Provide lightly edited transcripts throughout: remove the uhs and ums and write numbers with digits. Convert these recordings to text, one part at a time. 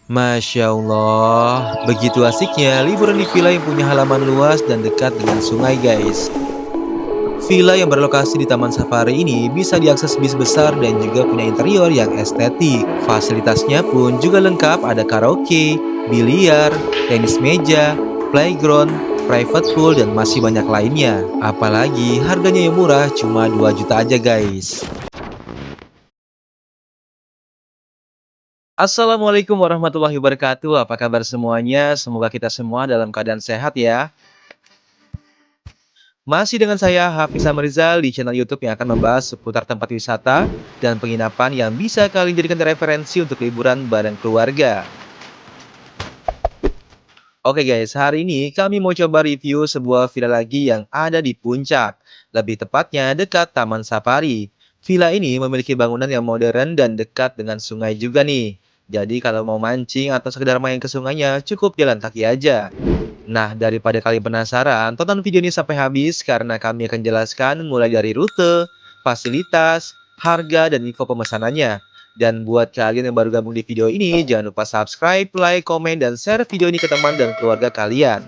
Masya Allah, begitu asiknya liburan di villa yang punya halaman luas dan dekat dengan sungai guys. Villa yang berlokasi di Taman Safari ini bisa diakses bis besar dan juga punya interior yang estetik. Fasilitasnya pun juga lengkap, ada karaoke, biliar, tenis meja, playground, private pool, dan masih banyak lainnya. Apalagi harganya yang murah, cuma 2 juta aja guys. Assalamualaikum warahmatullahi wabarakatuh. Apa kabar semuanya? Semoga kita semua dalam keadaan sehat ya. Masih dengan saya Hafiz Amrizal di channel YouTube yang akan membahas seputar tempat wisata dan penginapan yang bisa kalian jadikan referensi untuk liburan bareng keluarga. Oke guys, hari ini kami mau coba review sebuah villa lagi yang ada di puncak. Lebih tepatnya dekat Taman Safari. Villa ini memiliki bangunan yang modern dan dekat dengan sungai juga nih. Jadi kalau mau mancing atau sekedar main ke sungainya, cukup jalan kaki aja. Nah, daripada kalian penasaran, tonton video ini sampai habis karena kami akan jelaskan mulai dari rute, fasilitas, harga, dan info pemesanannya. Dan buat kalian yang baru gabung di video ini, jangan lupa subscribe, like, komen, dan share video ini ke teman dan keluarga kalian.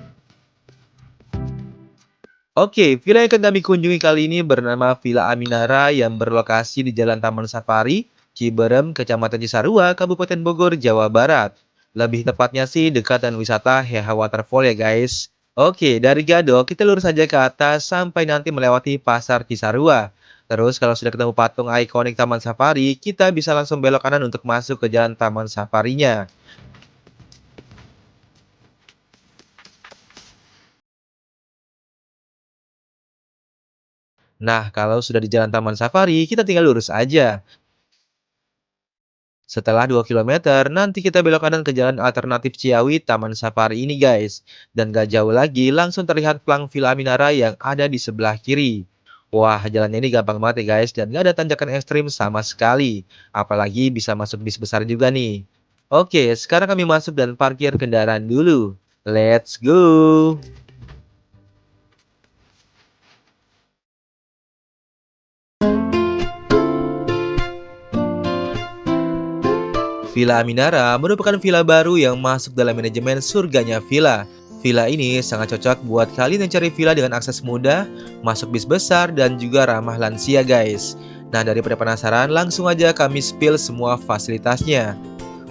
Oke, villa yang akan kami kunjungi kali ini bernama Villa Aminara yang berlokasi di Jalan Taman Safari, Ciberem, Kecamatan Cisarua, Kabupaten Bogor, Jawa Barat. Lebih tepatnya sih dekat dan wisata Heha Waterfall ya guys. Oke, dari Gadok kita lurus saja ke atas sampai nanti melewati Pasar Cisarua. Terus kalau sudah ketemu patung ikonik Taman Safari, kita bisa langsung belok kanan untuk masuk ke jalan Taman Safarinya. Nah, kalau sudah di jalan Taman Safari, kita tinggal lurus aja. Setelah 2 kilometer, nanti kita belok kanan ke jalan alternatif Ciawi Taman Safari ini guys. Dan gak jauh lagi, langsung terlihat plang Villa Minara yang ada di sebelah kiri. Wah, jalannya ini gampang banget ya guys, dan gak ada tanjakan ekstrim sama sekali. Apalagi bisa masuk bis besar juga nih. Oke, sekarang kami masuk dan parkir kendaraan dulu. Let's go! Villa Aminara merupakan villa baru yang masuk dalam manajemen surganya villa. Villa ini sangat cocok buat kalian yang cari villa dengan akses mudah, masuk bis besar, dan juga ramah lansia guys. Nah, daripada penasaran, langsung aja kami spill semua fasilitasnya.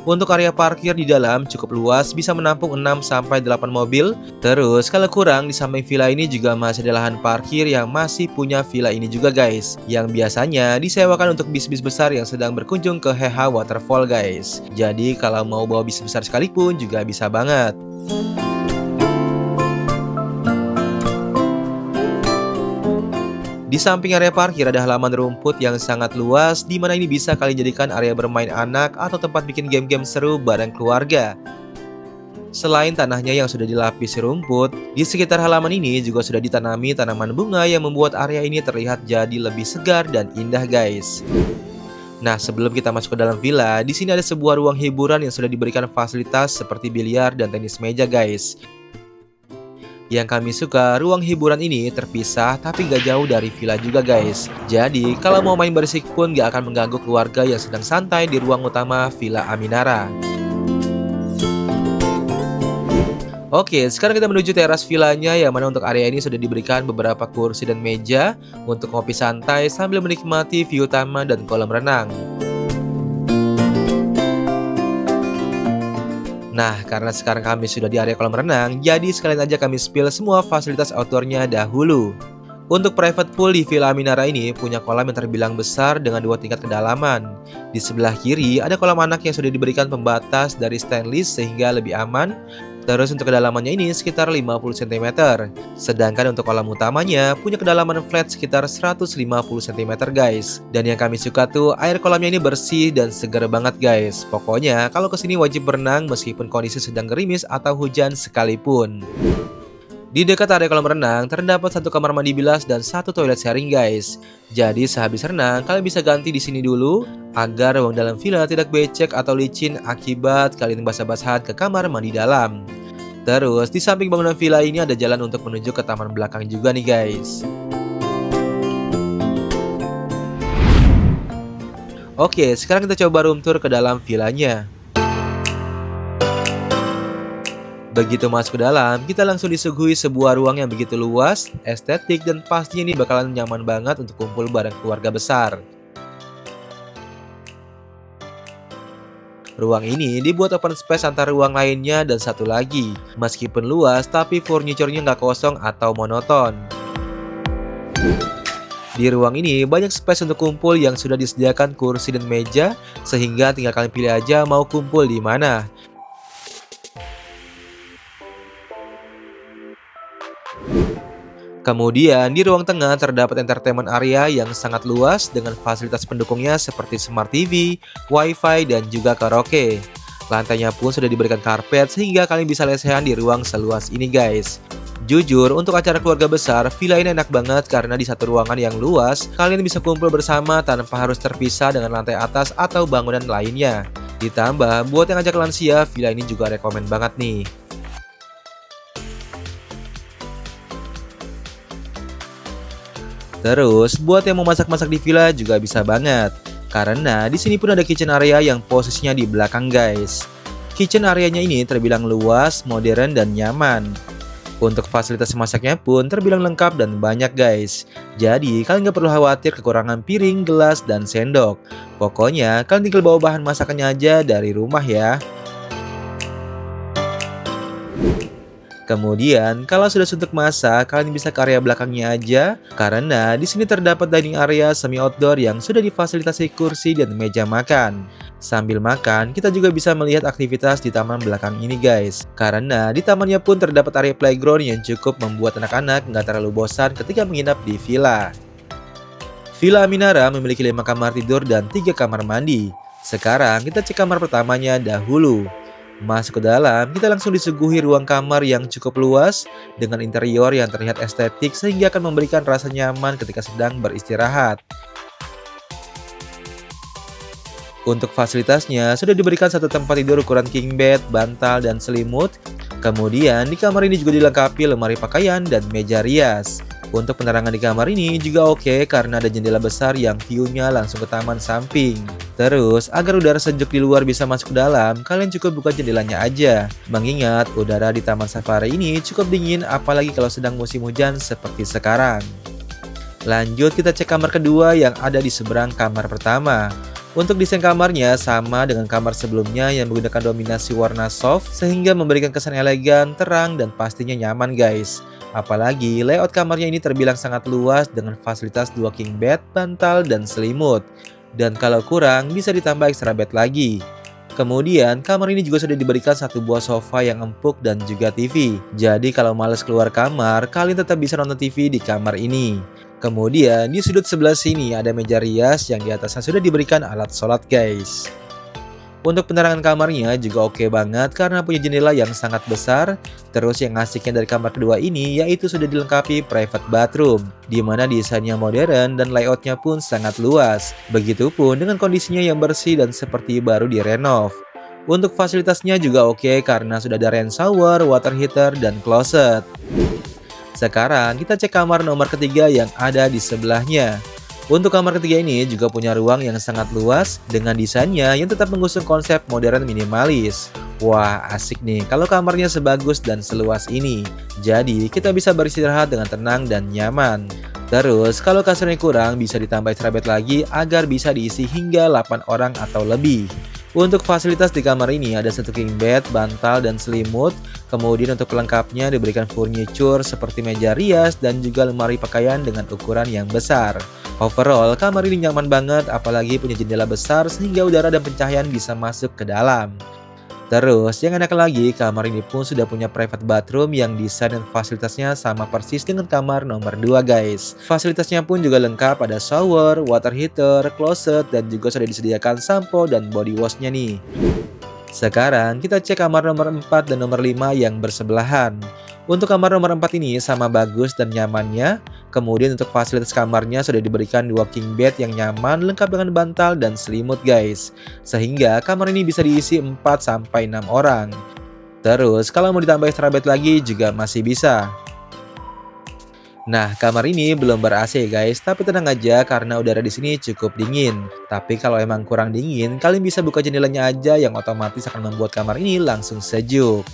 Untuk area parkir di dalam cukup luas, bisa menampung 6-8 mobil. Terus kalau kurang, di samping villa ini juga masih ada lahan parkir yang masih punya villa ini juga guys, yang biasanya disewakan untuk bis-bis besar yang sedang berkunjung ke Heha Waterfall guys. Jadi kalau mau bawa bis besar sekalipun juga bisa banget. Di samping area parkir ada halaman rumput yang sangat luas, di mana ini bisa kalian jadikan area bermain anak atau tempat bikin game-game seru bareng keluarga. Selain tanahnya yang sudah dilapisi rumput, di sekitar halaman ini juga sudah ditanami tanaman bunga yang membuat area ini terlihat jadi lebih segar dan indah guys. Nah, sebelum kita masuk ke dalam villa, di sini ada sebuah ruang hiburan yang sudah diberikan fasilitas seperti biliar dan tenis meja guys. Yang kami suka, ruang hiburan ini terpisah tapi gak jauh dari villa juga guys. Jadi, kalau mau main berisik pun gak akan mengganggu keluarga yang sedang santai di ruang utama Villa Aminara. Oke, sekarang kita menuju teras villanya yang mana untuk area ini sudah diberikan beberapa kursi dan meja untuk ngopi santai sambil menikmati view taman dan kolam renang. Nah, karena sekarang kami sudah di area kolam renang, jadi sekalian aja kami spill semua fasilitas outdoornya dahulu. Untuk private pool di Villa Minara ini punya kolam yang terbilang besar dengan 2 tingkat kedalaman. Di sebelah kiri ada kolam anak yang sudah diberikan pembatas dari stainless sehingga lebih aman. Terus untuk kedalamannya ini sekitar 50 cm. Sedangkan untuk kolam utamanya punya kedalaman flat sekitar 150 cm guys. Dan yang kami suka tuh air kolamnya ini bersih dan segar banget guys. Pokoknya kalau kesini wajib berenang meskipun kondisi sedang gerimis atau hujan sekalipun. Di dekat area kolam renang terdapat satu kamar mandi bilas dan satu toilet sharing guys. Jadi sehabis renang kalian bisa ganti di sini dulu agar ruang dalam villa tidak becek atau licin akibat kalian basah-basahan ke kamar mandi dalam. Terus di samping bangunan villa ini ada jalan untuk menuju ke taman belakang juga nih guys. Oke, sekarang kita coba room tour ke dalam villanya. Begitu masuk ke dalam, kita langsung disuguhi sebuah ruang yang begitu luas, estetik, dan pastinya ini bakalan nyaman banget untuk kumpul bareng keluarga besar. Ruang ini dibuat open space antar ruang lainnya dan satu lagi. Meskipun luas, tapi furniturnya nggak kosong atau monoton. Di ruang ini banyak space untuk kumpul yang sudah disediakan kursi dan meja, sehingga tinggal kalian pilih aja mau kumpul di mana. Kemudian di ruang tengah terdapat entertainment area yang sangat luas dengan fasilitas pendukungnya seperti smart TV, wifi, dan juga karaoke. Lantainya pun sudah diberikan karpet sehingga kalian bisa lesehan di ruang seluas ini guys. Jujur, untuk acara keluarga besar, villa ini enak banget karena di satu ruangan yang luas, kalian bisa kumpul bersama tanpa harus terpisah dengan lantai atas atau bangunan lainnya. Ditambah, buat yang ajak lansia, villa ini juga rekomen banget nih. Terus, buat yang mau masak-masak di villa juga bisa banget. Karena di sini pun ada kitchen area yang posisinya di belakang guys. Kitchen areanya ini terbilang luas, modern, dan nyaman. Untuk fasilitas masaknya pun terbilang lengkap dan banyak guys. Jadi kalian nggak perlu khawatir kekurangan piring, gelas, dan sendok. Pokoknya kalian tinggal bawa bahan masakannya aja dari rumah ya. Kemudian, kalau sudah suntuk masak, kalian bisa ke area belakangnya aja, karena di sini terdapat dining area semi outdoor yang sudah difasilitasi kursi dan meja makan. Sambil makan, kita juga bisa melihat aktivitas di taman belakang ini guys, karena di tamannya pun terdapat area playground yang cukup membuat anak-anak nggak terlalu bosan ketika menginap di villa. Villa Aminara memiliki 5 kamar tidur dan 3 kamar mandi. Sekarang kita cek kamar pertamanya dahulu. Masuk ke dalam, kita langsung disuguhi ruang kamar yang cukup luas dengan interior yang terlihat estetik sehingga akan memberikan rasa nyaman ketika sedang beristirahat. Untuk fasilitasnya, sudah diberikan satu tempat tidur ukuran king bed, bantal, dan selimut. Kemudian, di kamar ini juga dilengkapi lemari pakaian dan meja rias. Untuk penerangan di kamar ini juga oke karena ada jendela besar yang view-nya langsung ke taman samping. Terus, agar udara sejuk di luar bisa masuk ke dalam, kalian cukup buka jendelanya aja. Mengingat udara di taman safari ini cukup dingin apalagi kalau sedang musim hujan seperti sekarang. Lanjut kita cek kamar kedua yang ada di seberang kamar pertama. Untuk desain kamarnya sama dengan kamar sebelumnya yang menggunakan dominasi warna soft sehingga memberikan kesan elegan, terang, dan pastinya nyaman guys. Apalagi layout kamarnya ini terbilang sangat luas dengan fasilitas 2 king bed, bantal, dan selimut. Dan kalau kurang bisa ditambah extra bed lagi. Kemudian kamar ini juga sudah diberikan satu buah sofa yang empuk dan juga TV. Jadi kalau males keluar kamar, kalian tetap bisa nonton TV di kamar ini. Kemudian di sudut sebelah sini ada meja rias yang di atasnya sudah diberikan alat sholat guys. Untuk penerangan kamarnya juga oke banget karena punya jendela yang sangat besar. Terus yang asiknya dari kamar kedua ini yaitu sudah dilengkapi private bathroom, dimana desainnya modern dan layoutnya pun sangat luas. Begitupun dengan kondisinya yang bersih dan seperti baru direnov. Untuk fasilitasnya juga oke karena sudah ada rain shower, water heater, dan closet. Sekarang kita cek kamar nomor ketiga yang ada di sebelahnya. Untuk kamar ketiga ini juga punya ruang yang sangat luas dengan desainnya yang tetap mengusung konsep modern minimalis. Wah, asik nih kalau kamarnya sebagus dan seluas ini. Jadi kita bisa beristirahat dengan tenang dan nyaman. Terus kalau kasurnya kurang bisa ditambah extra bed lagi agar bisa diisi hingga 8 orang atau lebih. Untuk fasilitas di kamar ini ada satu king bed, bantal, dan selimut. Kemudian untuk pelengkapnya diberikan furniture seperti meja rias dan juga lemari pakaian dengan ukuran yang besar. Overall, kamar ini nyaman banget apalagi punya jendela besar sehingga udara dan pencahayaan bisa masuk ke dalam. Terus, yang enak lagi, kamar ini pun sudah punya private bathroom yang desain dan fasilitasnya sama persis dengan kamar nomor 2 guys. Fasilitasnya pun juga lengkap, ada shower, water heater, closet, dan juga sudah disediakan sampo dan body washnya nih. Sekarang kita cek kamar nomor 4 dan nomor 5 yang bersebelahan. Untuk kamar nomor 4 ini sama bagus dan nyamannya. Kemudian untuk fasilitas kamarnya sudah diberikan 2 king bed yang nyaman lengkap dengan bantal dan selimut guys. Sehingga kamar ini bisa diisi 4-6 orang. Terus kalau mau ditambah extra bed lagi juga masih bisa. Nah, kamar ini belum ber-AC guys, tapi tenang aja karena udara di sini cukup dingin. Tapi kalau emang kurang dingin, kalian bisa buka jendelanya aja yang otomatis akan membuat kamar ini langsung sejuk.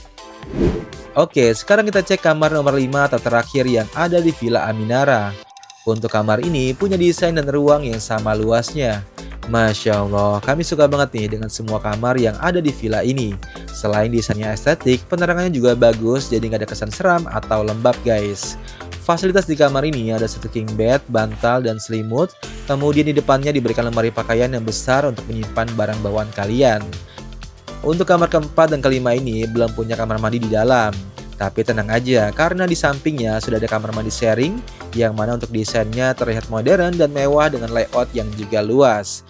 Oke, sekarang kita cek kamar nomor 5 atau terakhir yang ada di Villa Aminara. Untuk kamar ini punya desain dan ruang yang sama luasnya. Masya Allah, kami suka banget nih dengan semua kamar yang ada di villa ini. Selain desainnya estetik, penerangannya juga bagus, jadi nggak ada kesan seram atau lembab guys. Fasilitas di kamar ini ada satu king bed, bantal, dan selimut. Kemudian di depannya diberikan lemari pakaian yang besar untuk menyimpan barang bawaan kalian. Untuk kamar keempat dan kelima ini belum punya kamar mandi di dalam. Tapi tenang aja, karena di sampingnya sudah ada kamar mandi sharing, yang mana untuk desainnya terlihat modern dan mewah dengan layout yang juga luas.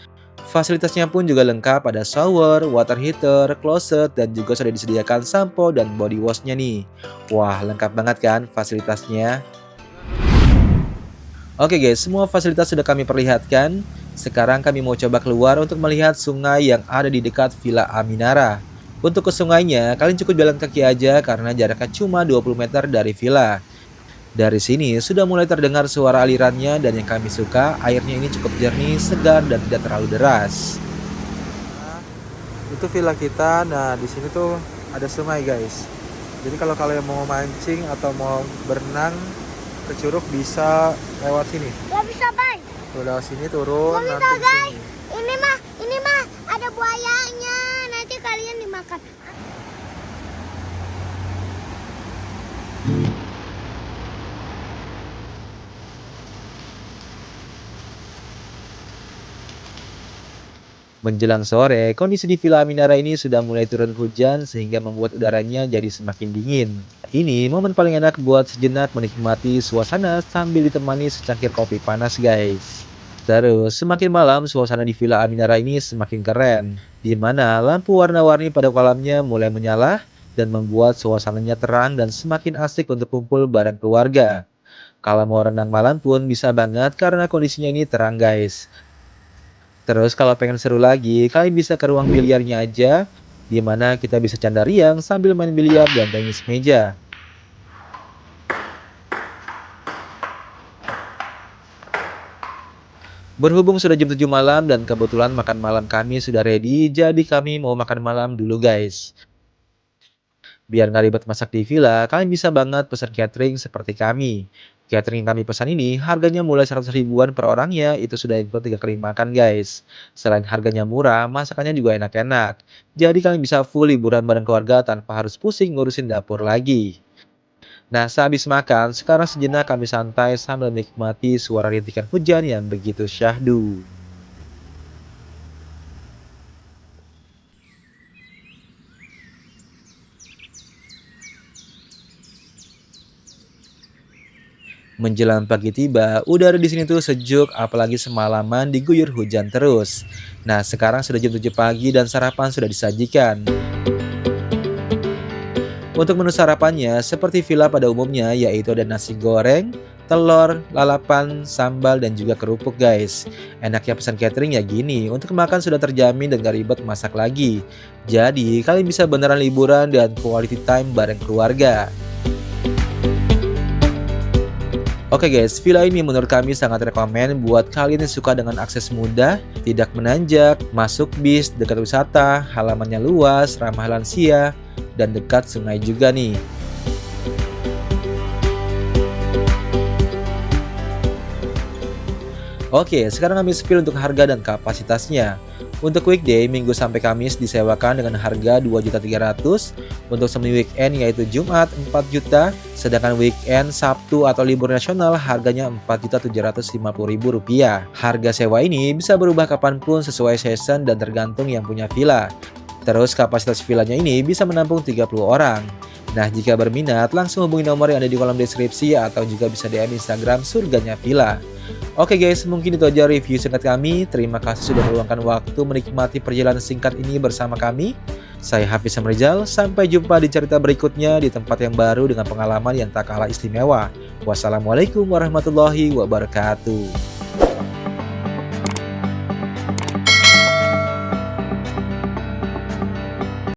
Fasilitasnya pun juga lengkap, ada shower, water heater, closet, dan juga sudah disediakan sampo dan body washnya nih. Wah, lengkap banget kan fasilitasnya? Oke guys, semua fasilitas sudah kami perlihatkan. Sekarang kami mau coba keluar untuk melihat sungai yang ada di dekat Villa Aminara. Untuk ke sungainya, kalian cukup jalan kaki aja karena jaraknya cuma 20 meter dari villa. Dari sini sudah mulai terdengar suara alirannya dan yang kami suka, airnya ini cukup jernih, segar, dan tidak terlalu deras. Nah, itu villa kita. Nah, di sini tuh ada sungai guys. Jadi kalau kalian mau mancing atau mau berenang ke curug bisa lewat sini. Gak bisa, Bay. Tuh lewat sini turun. Gak bisa, guys. Ini mah ada buayanya. Nanti kalian dimakan. Menjelang sore, kondisi di Villa Aminara ini sudah mulai turun hujan sehingga membuat udaranya jadi semakin dingin. Ini momen paling enak buat sejenak menikmati suasana sambil ditemani secangkir kopi panas guys. Terus, semakin malam suasana di Villa Aminara ini semakin keren, di mana lampu warna-warni pada kolamnya mulai menyala dan membuat suasananya terang dan semakin asik untuk kumpul bareng keluarga. Kalau mau renang malam pun bisa banget karena kondisinya ini terang guys. Terus kalau pengen seru lagi, kalian bisa ke ruang biliarnya aja, di mana kita bisa canda riang sambil main biliar dan tenis meja. Berhubung sudah jam 7 malam dan kebetulan makan malam kami sudah ready, jadi kami mau makan malam dulu guys. Biar nggak ribet masak di villa, kalian bisa banget pesan catering seperti kami. Catering yang kami pesan ini harganya mulai 100 ribuan per orangnya, itu sudah include 3 kali makan guys. Selain harganya murah, masakannya juga enak-enak. Jadi kalian bisa full liburan bareng keluarga tanpa harus pusing ngurusin dapur lagi. Nah, sehabis makan, sekarang sejenak kami santai sambil menikmati suara rintikan hujan yang begitu syahdu. Menjelang pagi tiba, udara di sini tuh sejuk, apalagi semalaman diguyur hujan terus. Nah, sekarang sudah jam 7 pagi dan sarapan sudah disajikan. Untuk menu sarapannya, seperti villa pada umumnya, yaitu ada nasi goreng, telur, lalapan, sambal, dan juga kerupuk guys. Enaknya pesan catering ya gini, untuk makan sudah terjamin dan gak ribet masak lagi. Jadi, kalian bisa beneran liburan dan quality time bareng keluarga. Oke guys, villa ini menurut kami sangat rekomen buat kalian yang suka dengan akses mudah, tidak menanjak, masuk bis, dekat wisata, halamannya luas, ramah lansia, dan dekat sungai juga nih. Oke, sekarang kami spill untuk harga dan kapasitasnya. Untuk weekday, Minggu sampai Kamis disewakan dengan harga 2.300.000. Untuk semi weekend yaitu Jumat 4 juta, sedangkan weekend Sabtu atau libur nasional harganya Rp4.750.000. Harga sewa ini bisa berubah kapanpun sesuai season dan tergantung yang punya villa. Terus kapasitas villanya ini bisa menampung 30 orang. Nah, jika berminat langsung hubungi nomor yang ada di kolom deskripsi atau juga bisa DM Instagram Surganya Villa. Oke guys, mungkin itu aja review singkat kami. Terima kasih sudah meluangkan waktu menikmati perjalanan singkat ini bersama kami. Saya Hafiz Samrijal, sampai jumpa di cerita berikutnya di tempat yang baru dengan pengalaman yang tak kalah istimewa. Wassalamualaikum warahmatullahi wabarakatuh.